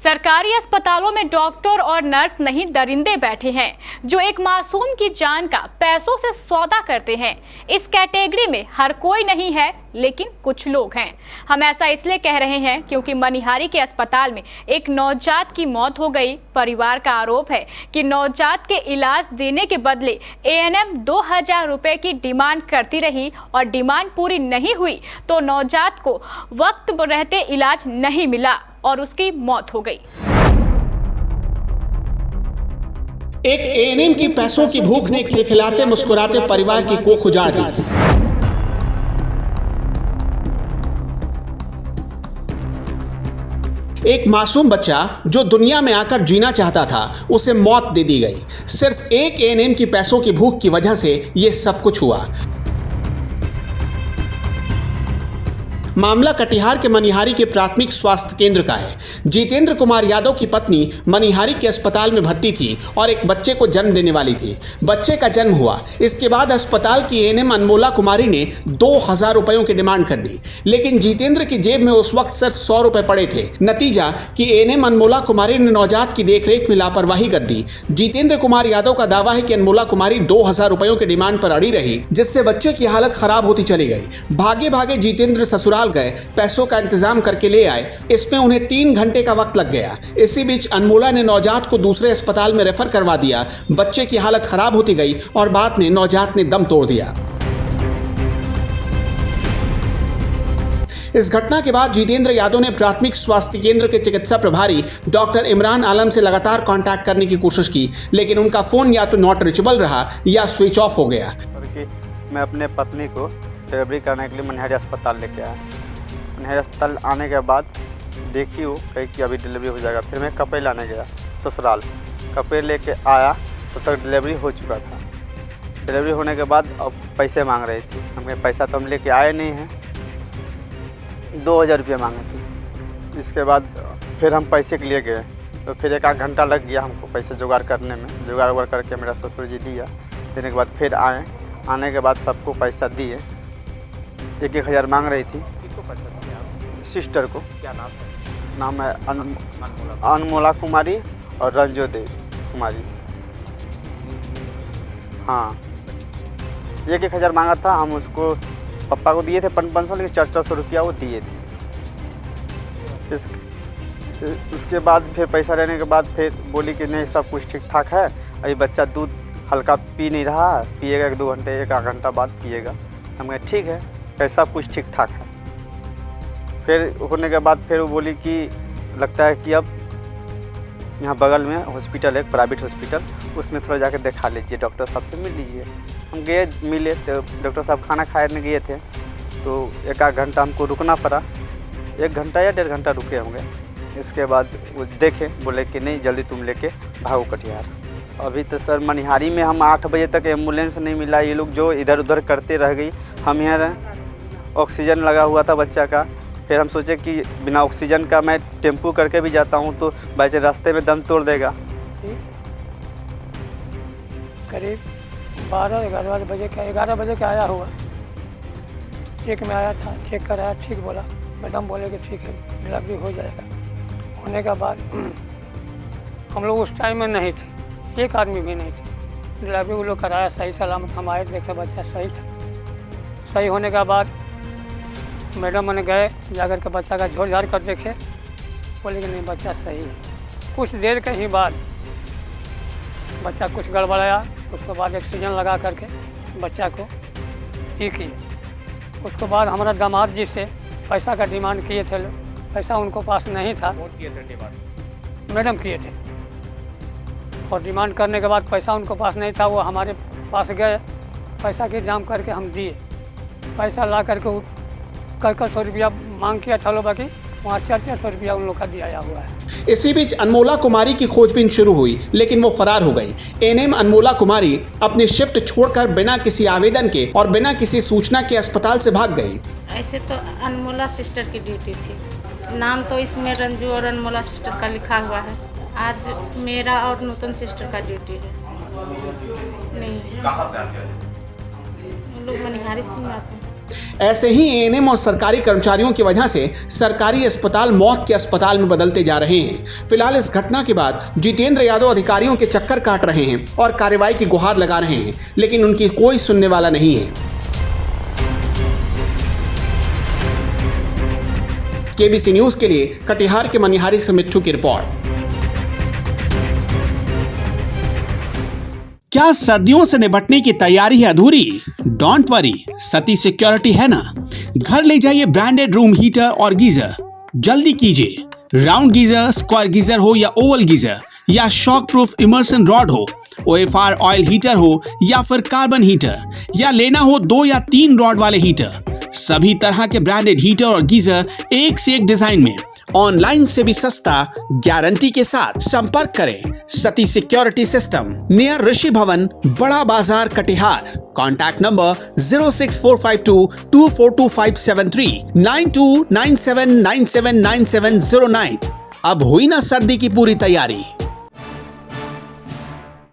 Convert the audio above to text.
सरकारी अस्पतालों में डॉक्टर और नर्स नहीं दरिंदे बैठे हैं जो एक मासूम की जान का पैसों से सौदा करते हैं। इस कैटेगरी में हर कोई नहीं है, लेकिन कुछ लोग हैं। हम ऐसा इसलिए कह रहे हैं क्योंकि मनिहारी के अस्पताल में एक नवजात की मौत हो गई। परिवार का आरोप है कि नवजात के इलाज देने के बदले एएनएम 2000 रुपए की डिमांड करती रही और डिमांड पूरी नहीं हुई तो नवजात को वक्त रहते इलाज नहीं मिला और उसकी मौत हो गई। एक एएनएम की पैसों की भूख ने खिलखिलाते मुस्कुराते परिवार की कोख उजाड़ दी। एक मासूम बच्चा जो दुनिया में आकर जीना चाहता था, उसे मौत दे दी गई। सिर्फ एक एएनएम की पैसों की भूख की वजह से यह सब कुछ हुआ। मामला कटिहार के मनिहारी के प्राथमिक स्वास्थ्य केंद्र का है। जितेंद्र कुमार यादव की पत्नी मनिहारी के अस्पताल में भर्ती थी और एक बच्चे को जन्म देने वाली थी। बच्चे का जन्म हुआ, इसके बाद अस्पताल की एएनएम अनमोला कुमारी ने 2000 रुपयों की डिमांड कर दी, लेकिन जितेंद्र की जेब में उस वक्त सिर्फ 100 रुपए पड़े थे। नतीजा कि एएनएम अनमोला कुमारी ने नवजात की देखरेख में लापरवाही कर दी। जितेंद्र कुमार यादव का दावा है कि अनमोला कुमारी 2000 रुपयों की डिमांड पर अड़ी रही, जिससे बच्चे की हालत खराब होती चली गई। भागे भागे जितेंद्र ससुराल गए, पैसों का इंतजाम करके ले आए। इसमें उन्हें 3 घंटे का वक्त लग गया। इसी बीच अनमोला ने नवजात को दूसरे अस्पताल में रेफर करवा दिया। बच्चे की हालत खराब होती गई और बाद में नवजात ने दम तोड़ दिया। इस घटना के बाद जितेंद्र यादव ने प्राथमिक स्वास्थ्य केंद्र के चिकित्सा प्रभारी डॉक्टर इमरान आलम से लगातार कांटेक्ट करने की कोशिश की, लेकिन उनका फोन या तो नॉट रीचेबल रहा या स्विच ऑफ हो गया। मैं अपने पत्नी को डिलीवरी करने के लिए मनिहारी अस्पताल लेके आया। मनिहारी अस्पताल आने के बाद देखी वो कही कि अभी डिलीवरी हो जाएगा। फिर मैं कपड़े लाने गया ससुराल, कपड़े लेके आया तो तक डिलीवरी हो चुका था। डिलीवरी होने के बाद अब पैसे मांग रही थी। हमें पैसा तो हम लेके आए नहीं हैं, 2000 रुपये मांगे थे। इसके बाद फिर हम पैसे के लिए गए तो फिर 1 आध घंटा लग गया हमको पैसे जुगाड़ करने में। जुगाड़ उगाड़ करके मेरा ससुर जी दिया। देने के बाद फिर आए, आने के बाद सबको पैसा दिए। 1-1 हज़ार मांग रही थी। किसको पैसा दिया? सिस्टर को। क्या नाम है? नाम है अनमोला कुमारी और रंजो देवी कुमारी। हाँ, 1-1 हज़ार मांगा था। हम उसको पापा को दिए थे 500, लेकिन 400 रुपया वो दिए थे। उसके बाद फिर पैसा लेने के बाद फिर बोली कि नहीं सब कुछ ठीक ठाक है, अभी बच्चा दूध हल्का पी नहीं रहा, पिएगा 1-2 घंटे 1 आध घंटा बाद पिएगा। हम कहे ठीक है, सब कुछ ठीक ठाक है। फिर होने के बाद फिर वो बोली कि लगता है कि अब यहाँ बगल में हॉस्पिटल है, प्राइवेट हॉस्पिटल, उसमें थोड़ा जाकर दिखा लीजिए, डॉक्टर साहब से मिल लीजिए। हम गए, मिले तो डॉक्टर साहब खाना खाने गए थे तो 1 आध घंटा हमको रुकना पड़ा। 1 घंटा या 1.5 घंटा रुके होंगे। इसके बाद वो देखे, बोले कि नहीं जल्दी तुम लेके भागो कटिहार। अभी तो सर मनिहारी में हम 8 बजे तक एम्बुलेंस नहीं मिला। ये लोग जो इधर उधर करते रह गई। हम यहाँ ऑक्सीजन लगा हुआ था बच्चा का। फिर हम सोचे कि बिना ऑक्सीजन का मैं टेम्पू करके भी जाता हूँ तो बच्चे रास्ते में दम तोड़ देगा। करीब 12-11 बजे का 11 बजे का आया हुआ। चेक में आया था, चेक कराया, ठीक बोला। मैडम बोले कि ठीक है डिलीवरी हो जाएगा। होने के बाद हम लोग उस टाइम में नहीं थे, एक आदमी भी नहीं थे। डिलीवरी वो लोग कराया, सही सलामत हम आए, देखे बच्चा सही था। सही होने के बाद मैडम ने गए जाकर के बच्चा का झोल झाड़ कर देखे, बोले कि नहीं बच्चा सही है। कुछ देर के ही बाद बच्चा कुछ गड़बड़ाया। उसके बाद ऑक्सीजन लगा करके बच्चा को ठीक किए। उसके बाद हमारा दामाद जी से पैसा का डिमांड किए थे लोग, पैसा उनको पास नहीं था। किए थे डिमांड? मैडम किए थे और डिमांड करने के बाद पैसा उनको पास नहीं था। वो हमारे पास गए, पैसा के इंतजाम करके हम दिए। पैसा ला करके कर 100 रुपया मांग किया था, लो बाकी वहाँ 400 रुपया उन लोग का दिया हुआ है। इसी बीच अनमोला कुमारी की खोजबीन शुरू हुई, लेकिन वो फरार हो गई। एएनएम अनमोला कुमारी अपनी शिफ्ट छोड़कर बिना किसी आवेदन के और बिना किसी सूचना के अस्पताल से भाग गई। ऐसे तो अनमोला सिस्टर की ड्यूटी थी, नाम तो इसमें रंजू और अनमोला सिस्टर का लिखा हुआ है। आज मेरा और नूतन सिस्टर का ड्यूटी है। नहीं, कहाँ से आते हैं? हम लोग मनिहारी से आते हैं। ऐसे ही एएनएम और सरकारी कर्मचारियों की वजह से सरकारी अस्पताल मौत के अस्पताल में बदलते जा रहे हैं। फिलहाल इस घटना के बाद जितेंद्र यादव अधिकारियों के चक्कर काट रहे हैं और कार्रवाई की गुहार लगा रहे हैं, लेकिन उनकी कोई सुनने वाला नहीं है। केबीसी न्यूज के लिए कटिहार के मनिहारी से मिट्ठू की रिपोर्ट। क्या सर्दियों से निपटने की तैयारी है अधूरी? डोंट वरी, सती सिक्योरिटी है ना। घर ले जाइए ब्रांडेड रूम हीटर और गीजर। जल्दी कीजिए। राउंड गीजर, स्क्वायर गीजर हो या ओवल गीजर, या शॉक प्रूफ इमर्सन रॉड हो, OFR ऑयल हीटर हो या फिर कार्बन हीटर, या लेना हो 2 या 3 रॉड वाले हीटर, सभी तरह के ब्रांडेड हीटर और गीजर एक से एक डिजाइन में, ऑनलाइन से भी सस्ता, गारंटी के साथ। संपर्क करें सती सिक्योरिटी सिस्टम, नियर ऋषि भवन, बड़ा बाजार, कटिहार। Contact number 06452242573 9297979709। अब हुई ना सर्दी की पूरी तैयारी।